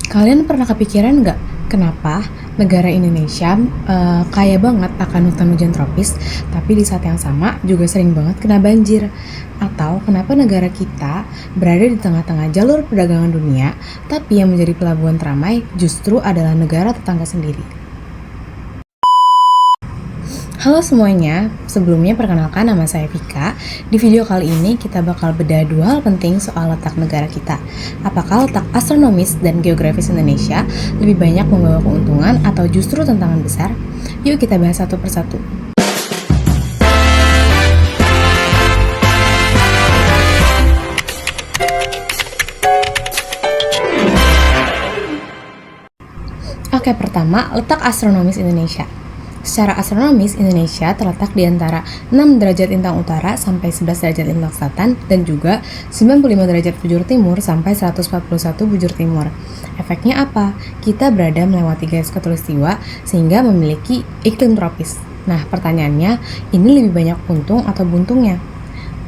Kalian pernah kepikiran nggak kenapa negara Indonesia kaya banget akan hutan hujan tropis, tapi di saat yang sama juga sering banget kena banjir? Atau kenapa negara kita berada di tengah-tengah jalur perdagangan dunia, tapi yang menjadi pelabuhan teramai justru adalah negara tetangga sendiri? Halo semuanya, sebelumnya perkenalkan nama saya Vika. Di video kali ini kita bakal bedah dua hal penting soal letak negara kita. Apakah letak astronomis dan geografis Indonesia lebih banyak membawa keuntungan atau justru tantangan besar? Yuk kita bahas satu persatu. Oke, pertama, letak astronomis Indonesia. Secara astronomis, Indonesia terletak di antara 6 derajat lintang utara sampai 11 derajat lintang selatan dan juga 95 derajat bujur timur sampai 141 bujur timur. Efeknya apa? Kita berada melewati garis khatulistiwa sehingga memiliki iklim tropis. Nah, pertanyaannya, ini lebih banyak untung atau buntungnya?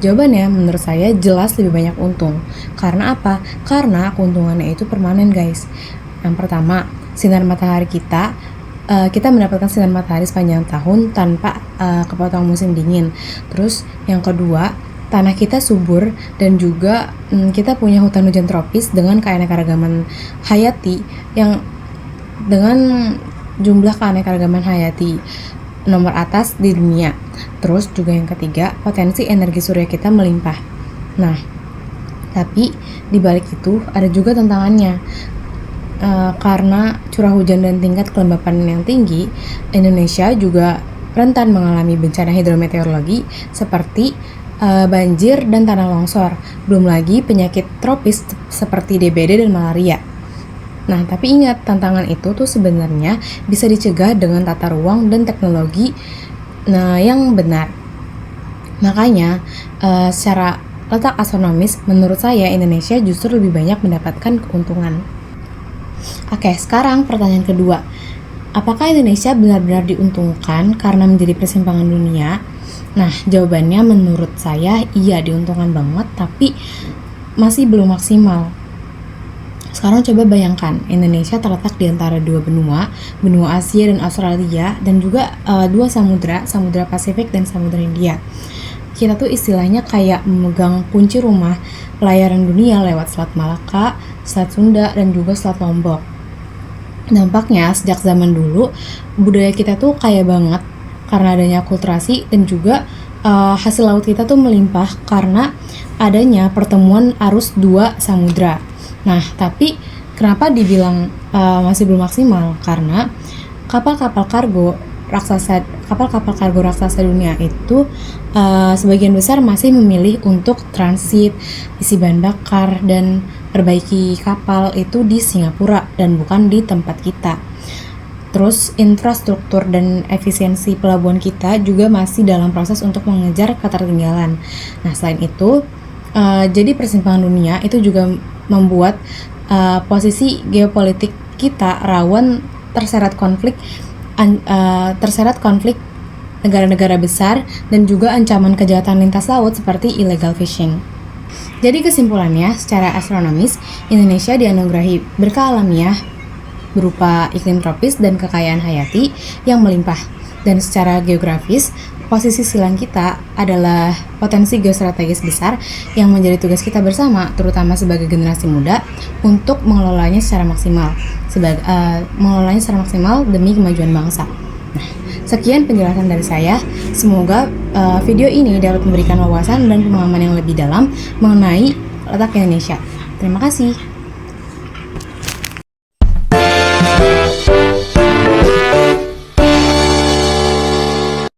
Jawabannya menurut saya jelas lebih banyak untung. Karena apa? Karena keuntungannya itu permanen, guys. Yang pertama, sinar matahari kita mendapatkan sinar matahari sepanjang tahun tanpa kepotong musim dingin. Terus yang kedua, tanah kita subur dan juga kita punya hutan hujan tropis dengan keanekaragaman hayati yang dengan jumlah keanekaragaman hayati nomor atas di dunia. Terus juga yang ketiga, potensi energi surya kita melimpah. Nah, tapi di balik itu ada juga tantangannya. Karena curah hujan dan tingkat kelembapan yang tinggi, Indonesia juga rentan mengalami bencana hidrometeorologi seperti banjir dan tanah longsor, belum lagi penyakit tropis seperti DBD dan malaria. Nah, tapi ingat, tantangan itu tuh sebenarnya bisa dicegah dengan tata ruang dan teknologi yang benar. Makanya, secara letak astronomis, menurut saya Indonesia justru lebih banyak mendapatkan keuntungan. Oke, sekarang pertanyaan kedua. Apakah Indonesia benar-benar diuntungkan karena menjadi persimpangan dunia? Nah, jawabannya menurut saya iya, diuntungkan banget, tapi masih belum maksimal. Sekarang coba bayangkan, Indonesia terletak di antara dua benua Asia dan Australia, dan juga dua samudra Pasifik dan Samudra Hindia. Kita tuh istilahnya kayak memegang kunci rumah pelayaran dunia lewat Selat Malaka, Selat Sunda, dan juga Selat Lombok. Dampaknya sejak zaman dulu budaya kita tuh kaya banget karena adanya akulturasi dan juga hasil laut kita tuh melimpah karena adanya pertemuan arus dua samudra. Nah, tapi kenapa dibilang masih belum maksimal? Karena kapal-kapal kargo raksasa dunia itu sebagian besar masih memilih untuk transit, isi bahan bakar, dan perbaiki kapal itu di Singapura dan bukan di tempat kita. Terus infrastruktur dan efisiensi pelabuhan kita juga masih dalam proses untuk mengejar ketertinggalan. Nah, selain itu, jadi persimpangan dunia itu juga membuat posisi geopolitik kita rawan terseret konflik negara-negara besar dan juga ancaman kejahatan lintas laut seperti illegal fishing. Jadi kesimpulannya, secara astronomis, Indonesia dianugerahi berkah alamiah berupa iklim tropis dan kekayaan hayati yang melimpah. Dan secara geografis, posisi silang kita adalah potensi geostrategis besar yang menjadi tugas kita bersama, terutama sebagai generasi muda, untuk mengelolanya secara maksimal demi kemajuan bangsa. Nah, sekian penjelasan dari saya. Semoga video ini dapat memberikan wawasan dan pemahaman yang lebih dalam mengenai letak Indonesia. Terima kasih.